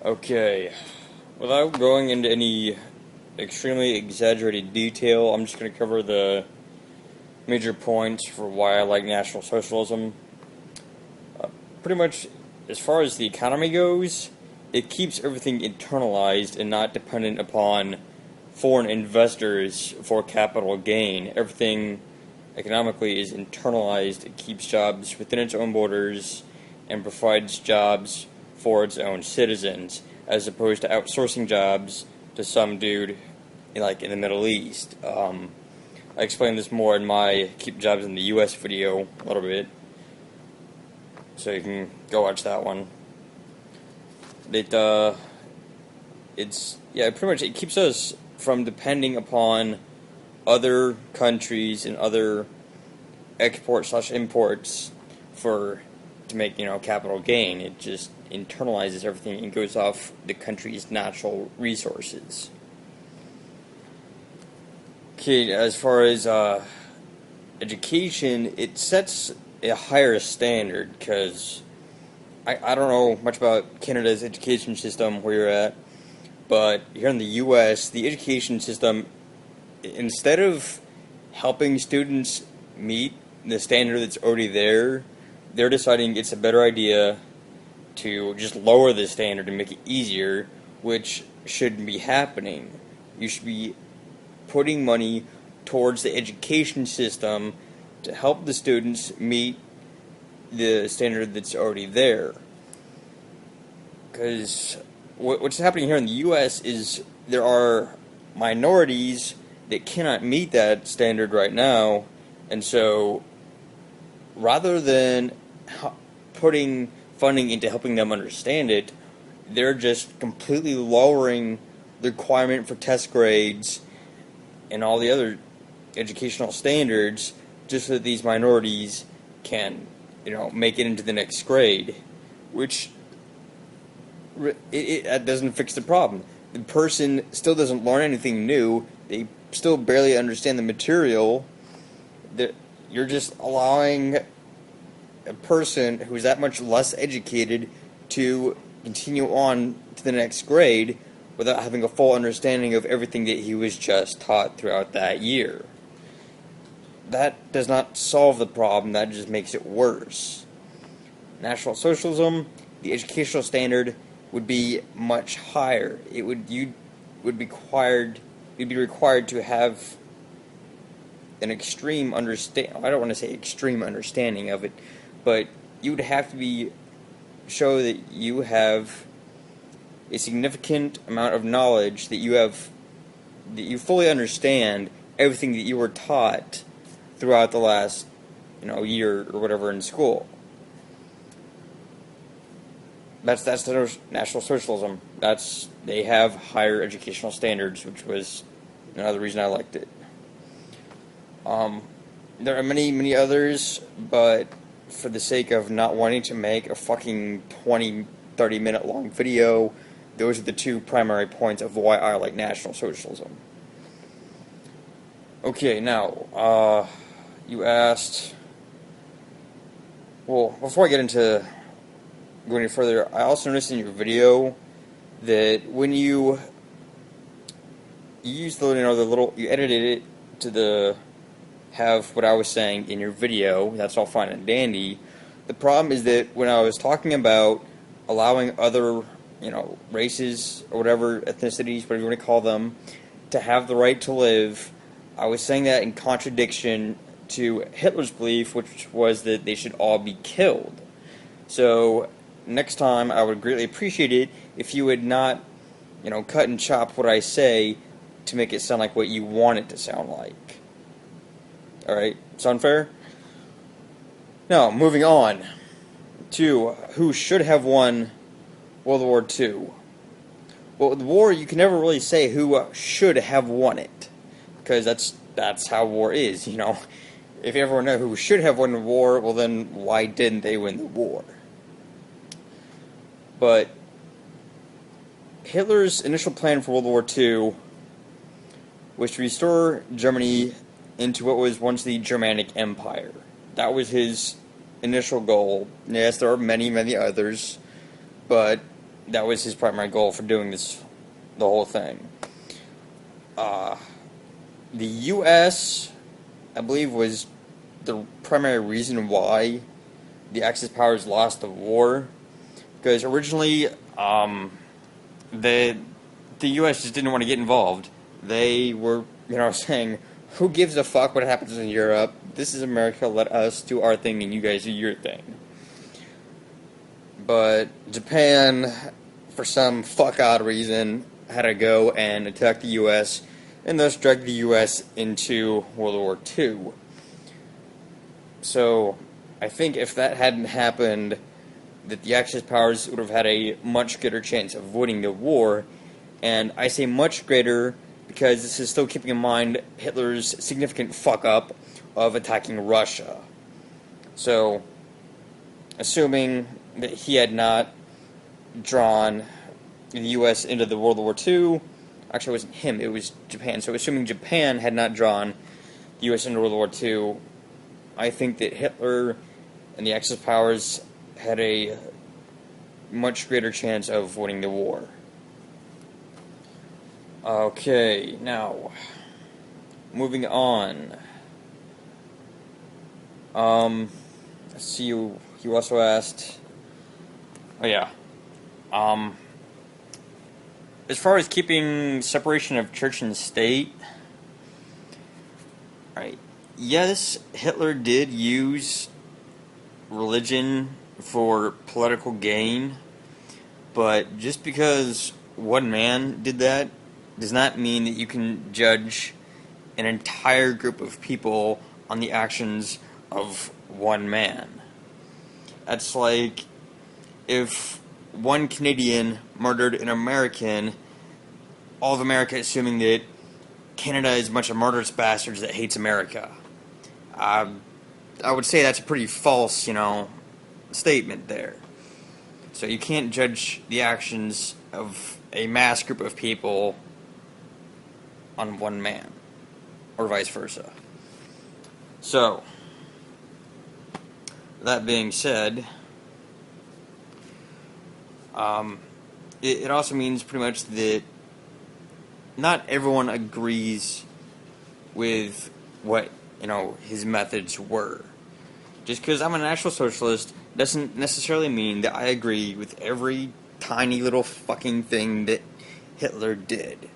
Okay, without going into any extremely exaggerated detail, I'm just going to cover the major points for why I like National Socialism. Pretty much, as far as the economy goes, it keeps everything internalized and not dependent upon foreign investors for capital gain. Everything economically is internalized. It keeps jobs within its own borders and provides jobs for its own citizens, as opposed to outsourcing jobs to some dude in the Middle East. I explained this more in my Keep Jobs in the U.S. video a little bit, so you can go watch that one. Pretty much it keeps us from depending upon other countries and other exports/imports to make capital gain. It just internalizes everything and goes off the country's natural resources. Okay, as far as education, it sets a higher standard, because I don't know much about Canada's education system where you're at, but here in the U.S., the education system, instead of helping students meet the standard that's already there, they're deciding it's a better idea to just lower the standard and make it easier, which shouldn't be happening. You should be putting money towards the education system to help the students meet the standard that's already there. Because what's happening here in the U.S. is there are minorities that cannot meet that standard right now, and so rather than putting funding into helping them understand it, they're just completely lowering the requirement for test grades and all the other educational standards just so that these minorities can, make it into the next grade, which that doesn't fix the problem. The person still doesn't learn anything new. They still barely understand the material. You're just allowing a person who's that much less educated to continue on to the next grade without having a full understanding of everything that he was just taught throughout that year. That does not solve the problem, that just makes it worse. National Socialism, the educational standard would be much higher. You'd be required to have an extreme understanding. I don't want to say extreme understanding of it, but you would have to show that you have a significant amount of knowledge, that you fully understand everything that you were taught throughout the last year or whatever in school. That's the National Socialism. They have higher educational standards, which was another reason I liked it. There are many others, but for the sake of not wanting to make a fucking 20-30 minute long video, those are the two primary points of why I like National Socialism. Okay, now, you asked... Well, before I get into going any further, I also noticed in your video that when you used you edited it to have what I was saying in your video. That's all fine and dandy. The problem is that when I was talking about allowing other, races or whatever, ethnicities, whatever you want to call them, to have the right to live, I was saying that in contradiction to Hitler's belief, which was that they should all be killed. So next time, I would greatly appreciate it if you would not, cut and chop what I say to make it sound like what you want it to sound like. Alright, sound fair? Now, moving on to who should have won World War II. Well, the war, you can never really say who should have won it, because that's how war is, If you ever know who should have won the war, well then, why didn't they win the war? But Hitler's initial plan for World War II was to restore Germany into what was once the Germanic Empire. That was his initial goal. Yes, there are many others, but that was his primary goal for doing this, the whole thing. The U.S., I believe, was the primary reason why the Axis powers lost the war, because originally, the U.S. just didn't want to get involved. They were, saying, who gives a fuck what happens in Europe? This is America, let us do our thing and you guys do your thing. But Japan, for some fuck-odd reason, had to go and attack the U.S., and thus dragged the U.S. into World War II. So, I think if that hadn't happened, that the Axis powers would have had a much greater chance of winning the war, and I say much greater because this is still keeping in mind Hitler's significant fuck-up of attacking Russia. So, assuming that he had not drawn the U.S. into the World War II, actually it wasn't him, it was Japan, so assuming Japan had not drawn the U.S. into World War II, I think that Hitler and the Axis powers had a much greater chance of winning the war. Okay, now, moving on. Let's see, you also asked, as far as keeping separation of church and state, right, yes, Hitler did use religion for political gain, but just because one man did that does not mean that you can judge an entire group of people on the actions of one man. That's like if one Canadian murdered an American, all of America assuming that Canada is a bunch of murderous bastards that hates America. I would say that's a pretty false, statement there. So you can't judge the actions of a mass group of people on one man, or vice versa. So, that being said, it also means pretty much that not everyone agrees with what, his methods were. Just because I'm a National Socialist doesn't necessarily mean that I agree with every tiny little fucking thing that Hitler did.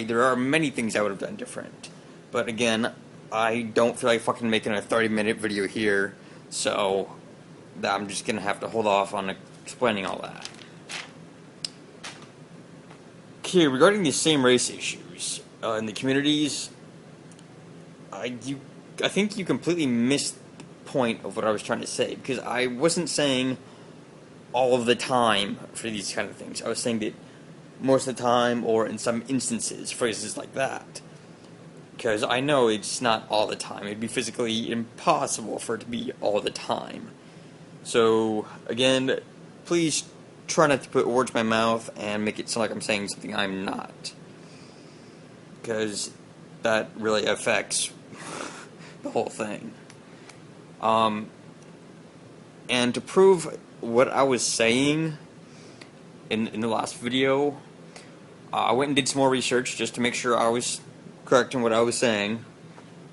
There are many things I would have done different. But again, I don't feel like fucking making a 30-minute video here, so I'm just going to have to hold off on explaining all that. Okay, regarding the same race issues in the communities, I think you completely missed the point of what I was trying to say, because I wasn't saying all of the time for these kind of things. I was saying that most of the time, or in some instances, phrases like that. Because I know it's not all the time. It'd be physically impossible for it to be all the time. So, again, please try not to put words in my mouth and make it sound like I'm saying something I'm not. Because that really affects the whole thing. And to prove what I was saying in the last video, I went and did some more research just to make sure I was correct in what I was saying.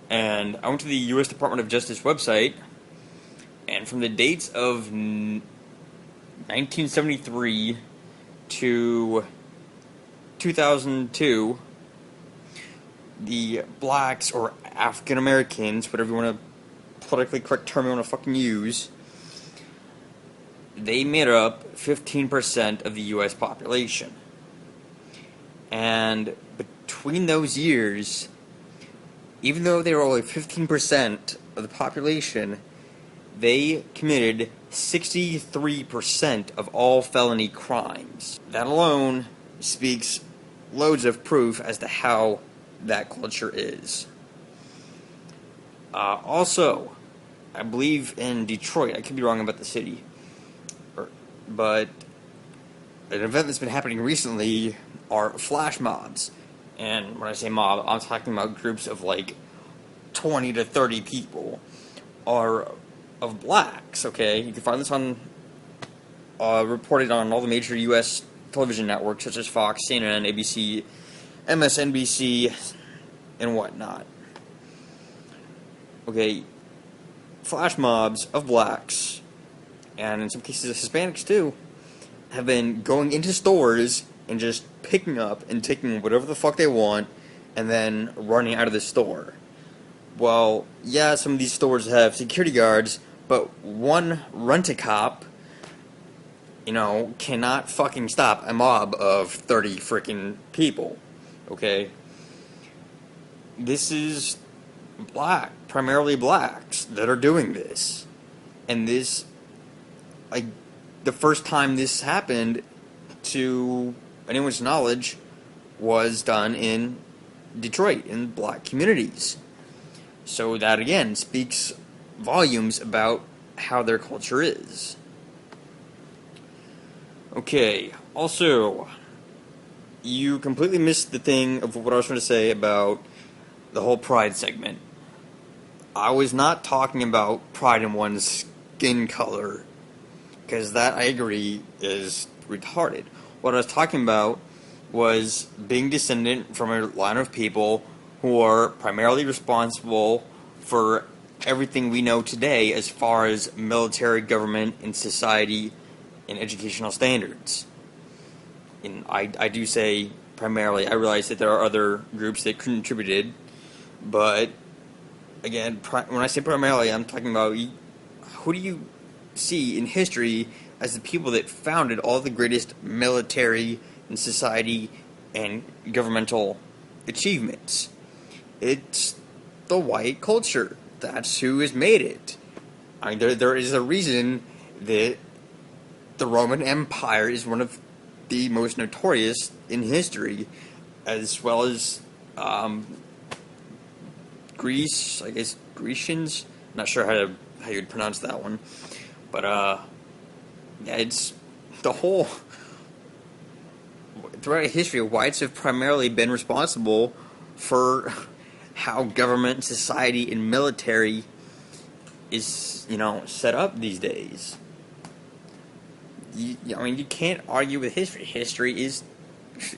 And I went to the U.S. Department of Justice website, and from the dates of 1973 to 2002, the blacks, or African Americans, whatever you want to, politically correct term you want to fucking use, they made up 15% of the U.S. population. And between those years, even though they were only 15% of the population, they committed 63% of all felony crimes. That alone speaks loads of proof as to how that culture is. Also, I believe in Detroit, I could be wrong about the city, but an event that's been happening recently are flash mobs. And when I say mob, I'm talking about groups of like 20 to 30 people are of blacks, okay? You can find this on reported on all the major U.S. television networks such as Fox, CNN, ABC, MSNBC, and whatnot. Okay, flash mobs of blacks, and in some cases Hispanics too, have been going into stores and just picking up and taking whatever the fuck they want and then running out of the store. Well, yeah, some of these stores have security guards, but one rent-a-cop, cannot fucking stop a mob of 30 freaking people. Okay? This is primarily blacks that are doing this. And this, the first time this happened, to anyone's knowledge, was done in Detroit, in black communities. So that, again, speaks volumes about how their culture is. Okay, also, you completely missed the thing of what I was trying to say about the whole pride segment. I was not talking about pride in one's skin color, because that, I agree, is retarded. What I was talking about was being descendant from a line of people who are primarily responsible for everything we know today as far as military, government, and society and educational standards. And I do say primarily. I realize that there are other groups that contributed, but again, when I say primarily, I'm talking about who do you see in history as the people that founded all the greatest military and society and governmental achievements? It's the white culture. That's who has made it. I mean, there is a reason that the Roman Empire is one of the most notorious in history, as well as Greece, I guess Grecians. Not sure how you'd pronounce that one, but yeah, it's the whole throughout history. Whites have primarily been responsible for how government, society, and military is set up these days. You can't argue with history. History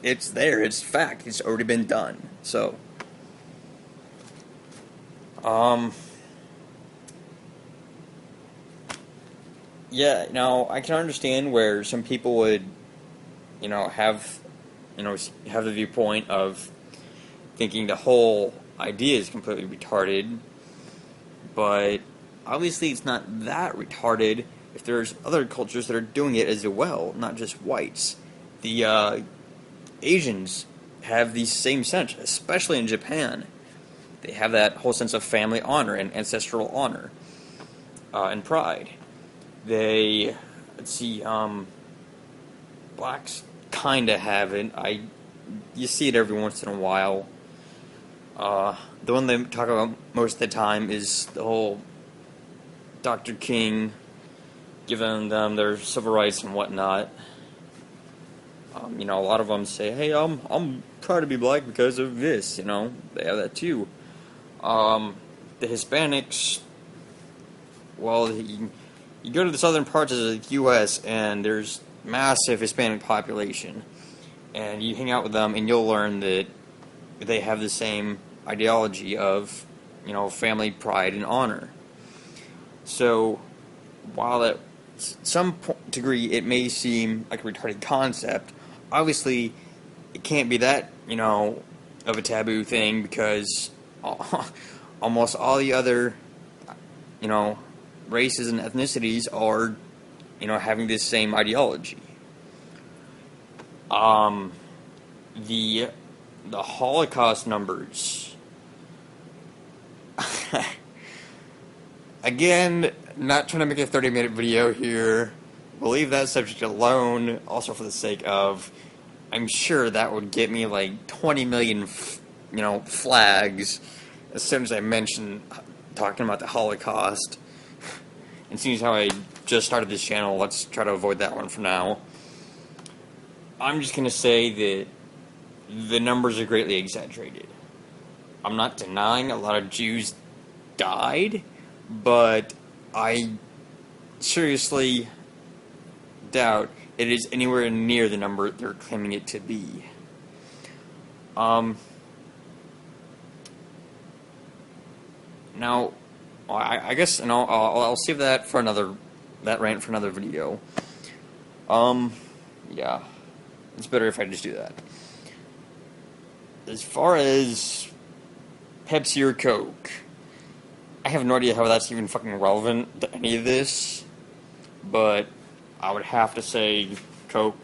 it's there. It's fact. It's already been done. So, yeah. Now I can understand where some people would, have the viewpoint of thinking the whole idea is completely retarded, but obviously it's not that retarded if there's other cultures that are doing it as well, not just whites. The Asians have the same sense, especially in Japan. They have that whole sense of family honor and ancestral honor and pride. They, blacks kind of have it. You see it every once in a while. The one they talk about most of the time is the whole Dr. King giving them their civil rights and whatnot. A lot of them say, "Hey, I'm proud to be black because of this." They have that too. The Hispanics, well, you go to the southern parts of the U.S. and there's massive Hispanic population, and you hang out with them and you'll learn that they have the same ideology of, family pride and honor. So, while at some degree it may seem like a retarded concept, obviously it can't be that, of a taboo thing, because almost all the other, races and ethnicities are, having this same ideology. The Holocaust numbers. Again, not trying to make a 30-minute video here. We'll leave that subject alone, also for the sake of, I'm sure that would get me like 20 million, flags as soon as I mention talking about the Holocaust. And seeing as how I just started this channel, let's try to avoid that one for now. I'm just going to say that the numbers are greatly exaggerated. I'm not denying a lot of Jews died, but I seriously doubt it is anywhere near the number they're claiming it to be. Now, I guess, and I'll save that rant for another video. Yeah, it's better if I just do that. As far as Pepsi or Coke, I have no idea how that's even fucking relevant to any of this, but I would have to say Coke